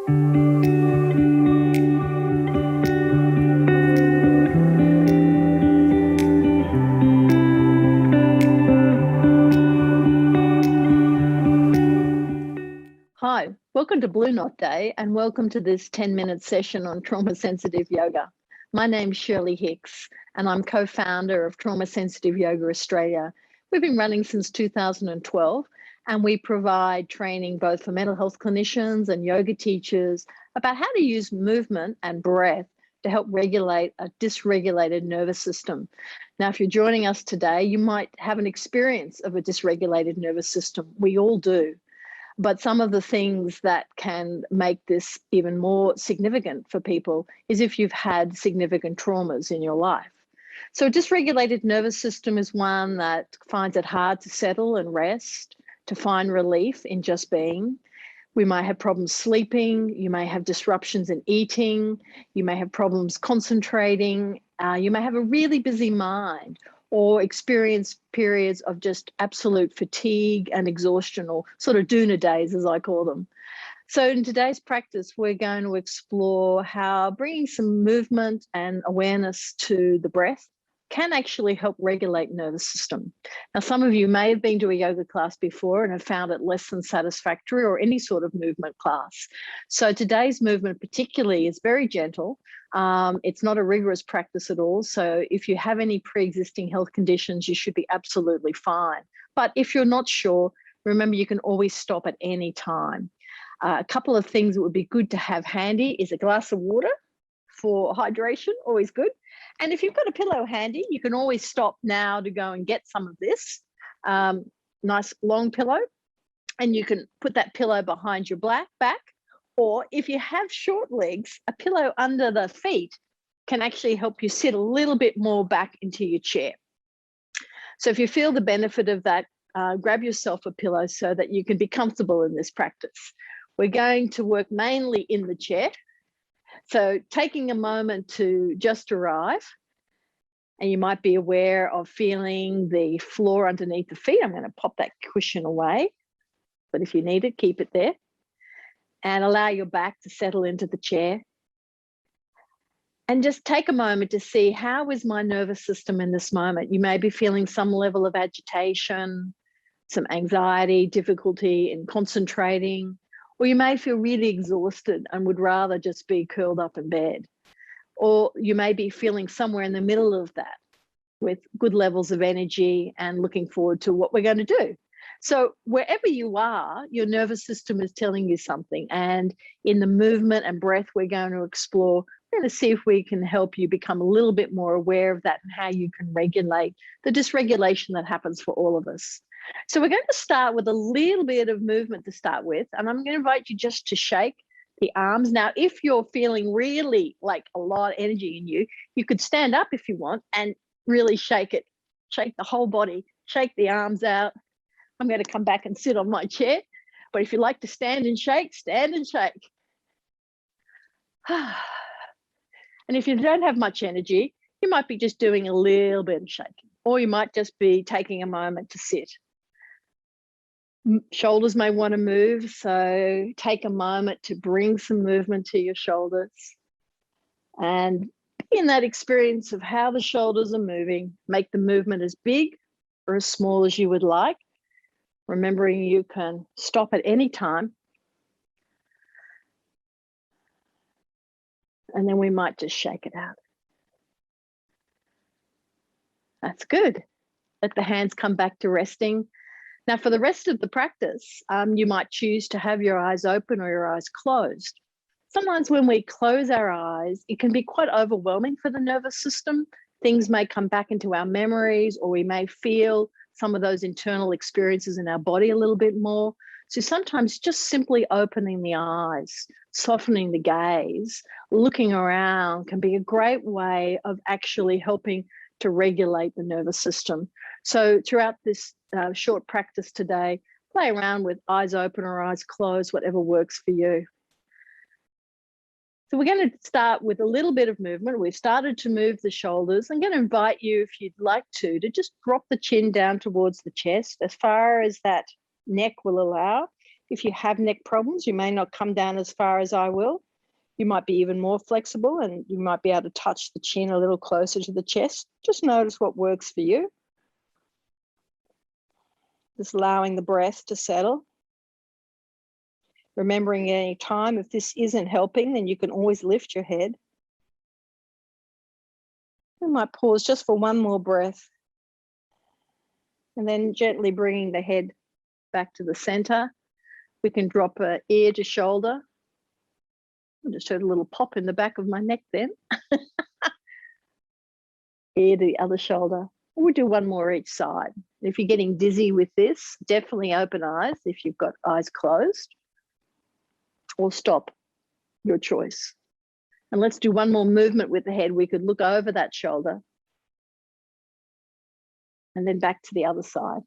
Hi, welcome to Blue Knot Day and welcome to this 10-minute session on trauma-sensitive yoga. My name's Shirley Hicks and I'm co-founder of Trauma Sensitive Yoga Australia. We've been running since 2012 and we provide training both for mental health clinicians and yoga teachers about how to use movement and breath to help regulate a dysregulated nervous system. Now, if you're joining us today, you might have an experience of a dysregulated nervous system. We all do. But some of the things that can make this even more significant for people is if you've had significant traumas in your life. So a dysregulated nervous system is one that finds it hard to settle and rest, to find relief in just being. We might have problems sleeping, you may have disruptions in eating, you may have problems concentrating, you may have a really busy mind, or experience periods of just absolute fatigue and exhaustion, or sort of doona days, as I call them. So in today's practice, we're going to explore how bringing some movement and awareness to the breath can actually help regulate nervous system. Now, some of you may have been to a yoga class before and have found it less than satisfactory, or any sort of movement class. So today's movement particularly is very gentle. It's not a rigorous practice at all. So if you have any pre-existing health conditions, you should be absolutely fine. But if you're not sure, remember you can always stop at any time. A couple of things that would be good to have handy is a glass of water for hydration, always good. And if you've got a pillow handy, you can always stop now to go and get some of this. Nice long pillow. And you can put that pillow behind your back. Or if you have short legs, a pillow under the feet can actually help you sit a little bit more back into your chair. So if you feel the benefit of that, grab yourself a pillow so that you can be comfortable in this practice. We're going to work mainly in the chair. So taking a moment to just arrive, and you might be aware of feeling the floor underneath the feet. I'm going to pop that cushion away, but if you need it, keep it there. And allow your back to settle into the chair. And just take a moment to see, how is my nervous system in this moment? You may be feeling some level of agitation, some anxiety, difficulty in concentrating, or you may feel really exhausted and would rather just be curled up in bed. Or you may be feeling somewhere in the middle of that with good levels of energy and looking forward to what we're going to do. So wherever you are, your nervous system is telling you something. And in the movement and breath we're going to explore, we're going to see if we can help you become a little bit more aware of that and how you can regulate the dysregulation that happens for all of us. So we're going to start with a little bit of movement to start with. And I'm going to invite you just to shake the arms. Now, if you're feeling really like a lot of energy in you, you could stand up if you want and really shake it. Shake the whole body, shake the arms out. I'm going to come back and sit on my chair. But if you like to stand and shake, stand and shake. And if you don't have much energy, you might be just doing a little bit of shaking, or you might just be taking a moment to sit. Shoulders may want to move, so take a moment to bring some movement to your shoulders and be in that experience of how the shoulders are moving. Make the movement as big or as small as you would like, remembering you can stop at any time. And then we might just shake it out. That's good. Let the hands come back to resting. Now, for the rest of the practice, you might choose to have your eyes open or your eyes closed. Sometimes when we close our eyes, it can be quite overwhelming for the nervous system. Things may come back into our memories, or we may feel some of those internal experiences in our body a little bit more. So sometimes just simply opening the eyes, softening the gaze, looking around can be a great way of actually helping to regulate the nervous system. So throughout this short practice today, play around with eyes open or eyes closed, whatever works for you. So we're going to start with a little bit of movement. We've started to move the shoulders. I'm going to invite you, if you'd like to just drop the chin down towards the chest as far as that neck will allow. If you have neck problems, you may not come down as far as I will. You might be even more flexible and you might be able to touch the chin a little closer to the chest. Just notice what works for you. Just allowing the breath to settle. Remembering at any time, if this isn't helping, then you can always lift your head. We might pause just for one more breath. And then gently bringing the head back to the center. We can drop ear to shoulder. I just heard a little pop in the back of my neck then. Ear to the other shoulder. We'll do one more each side. If you're getting dizzy with this, definitely open eyes if you've got eyes closed. Or stop, your choice. And let's do one more movement with the head. We could look over that shoulder. And then back to the other side.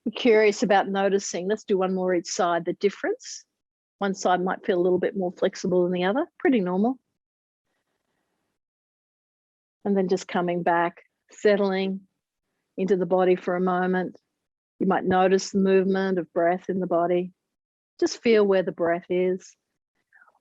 Be curious about noticing. Let's do one more each side, the difference. One side might feel a little bit more flexible than the other, pretty normal. And then just coming back, settling into the body for a moment. You might notice the movement of breath in the body. Just feel where the breath is.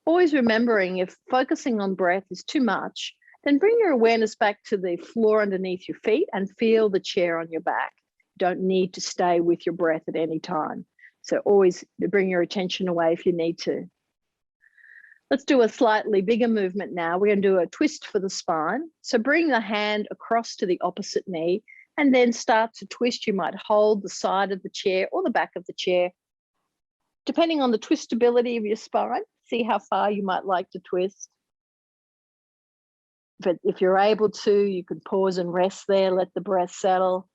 Always remembering if focusing on breath is too much, then bring your awareness back to the floor underneath your feet and feel the chair on your back. You don't need to stay with your breath at any time. So always bring your attention away if you need to. Let's do a slightly bigger movement now. We're going to do a twist for the spine. So bring the hand across to the opposite knee and then start to twist. You might hold the side of the chair or the back of the chair, depending on the twistability of your spine. See how far you might like to twist. But if you're able to, you can pause and rest there, let the breath settle.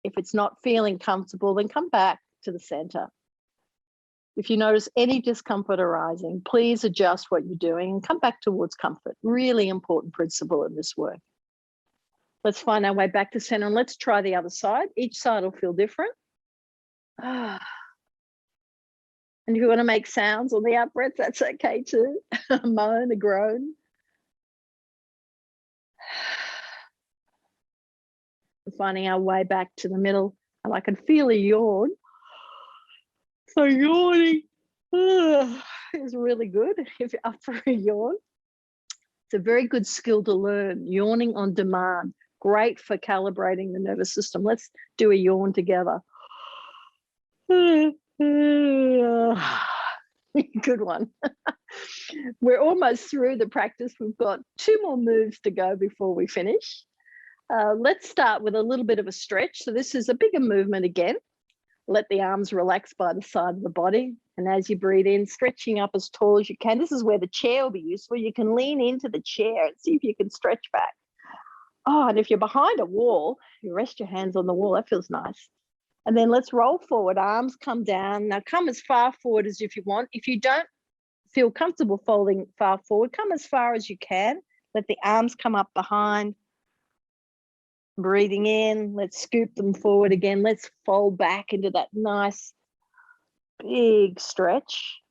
If it's not feeling comfortable, then come back to the center. If you notice any discomfort arising, please adjust what you're doing and come back towards comfort. Really important principle in this work. Let's find our way back to center and let's try the other side. Each side will feel different. And if you want to make sounds on the out breath, that's okay too. A moan, a groan. Finding our way back to the middle, and I can feel a yawn. So yawning is really good if you're up for a yawn. It's a very good skill to learn, yawning on demand. Great for calibrating the nervous system. Let's do a yawn together. Good one. We're almost through the practice. We've got 2 more moves to go before we finish. Let's start with a little bit of a stretch. So this is a bigger movement again. Let the arms relax by the side of the body. And as you breathe in, stretching up as tall as you can. This is where the chair will be useful. You can lean into the chair and see if you can stretch back. Oh, and if you're behind a wall, you rest your hands on the wall. That feels nice. And then let's roll forward. Arms come down. Now come as far forward as if you want. If you don't feel comfortable folding far forward, come as far as you can. Let the arms come up behind. Breathing in, let's scoop them forward again. Let's fold back into that nice big stretch.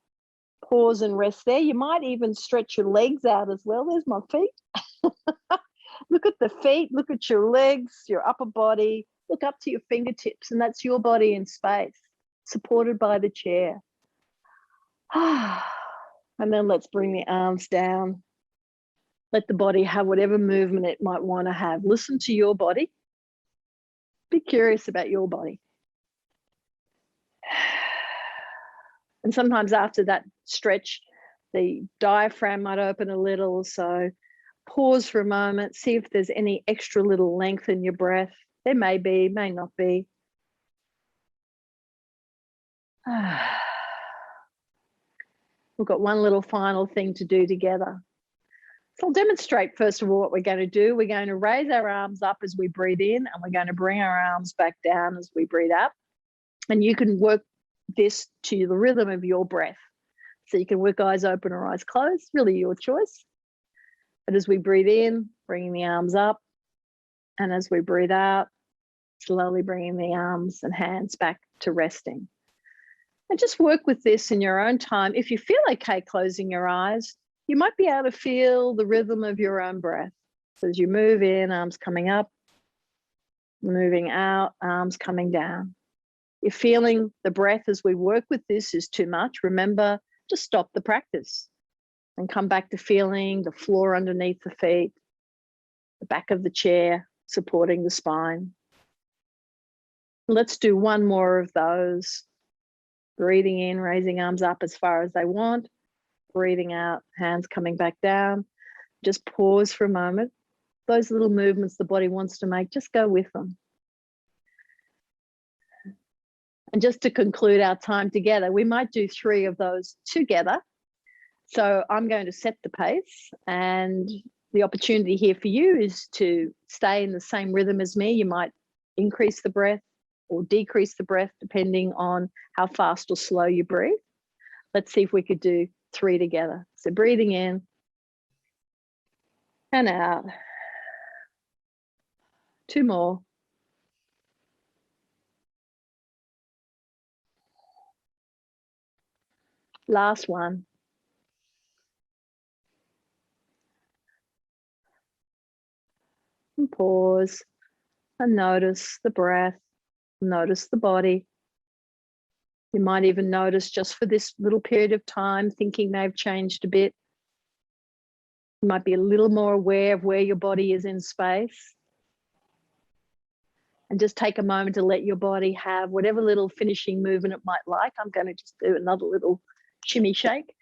Pause and rest there. You might even stretch your legs out as well. There's my feet. Look at the feet, look at your legs, your upper body. Look up to your fingertips, and that's your body in space, supported by the chair. And then let's bring the arms down. Let the body have whatever movement it might want to have. Listen to your body. Be curious about your body. And sometimes after that stretch, the diaphragm might open a little. So pause for a moment. See if there's any extra little length in your breath. There may be, may not be. We've got one little final thing to do together. So I'll demonstrate first of all what we're going to do. We're going to raise our arms up as we breathe in, and we're going to bring our arms back down as we breathe out. And you can work this to the rhythm of your breath. So you can work eyes open or eyes closed, really your choice. But as we breathe in, bringing the arms up. And as we breathe out, slowly bringing the arms and hands back to resting. And just work with this in your own time. If you feel okay closing your eyes, you might be able to feel the rhythm of your own breath. So as you move in, arms coming up, moving out, arms coming down. If feeling the breath as we work with this is too much, remember to stop the practice and come back to feeling the floor underneath the feet, the back of the chair supporting the spine. Let's do one more of those. Breathing in, raising arms up as far as they want. Breathing out, hands coming back down. Just pause for a moment. Those little movements the body wants to make, just go with them. And just to conclude our time together, we might do 3 of those together. So I'm going to set the pace, and the opportunity here for you is to stay in the same rhythm as me. You might increase the breath or decrease the breath depending on how fast or slow you breathe. Let's see if we could do 3 together. So breathing in and out. 2 more. Last one. And pause and notice the breath, notice the body. You might even notice just for this little period of time, thinking may have changed a bit. You might be a little more aware of where your body is in space. And just take a moment to let your body have whatever little finishing movement it might like. I'm going to just do another little shimmy shake.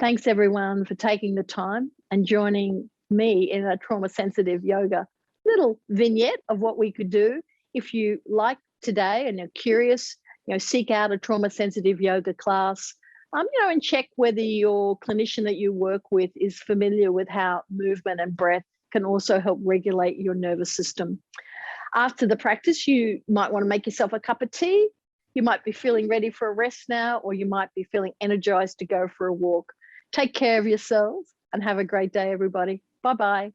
Thanks everyone for taking the time and joining me in a trauma sensitive yoga little vignette of what we could do. If you like today and are curious, seek out a trauma sensitive yoga class, and check whether your clinician that you work with is familiar with how movement and breath can also help regulate your nervous system. After the practice, you might want to make yourself a cup of tea. You might be feeling ready for a rest now, or you might be feeling energized to go for a walk. Take care of yourselves and have a great day, everybody. Bye-bye.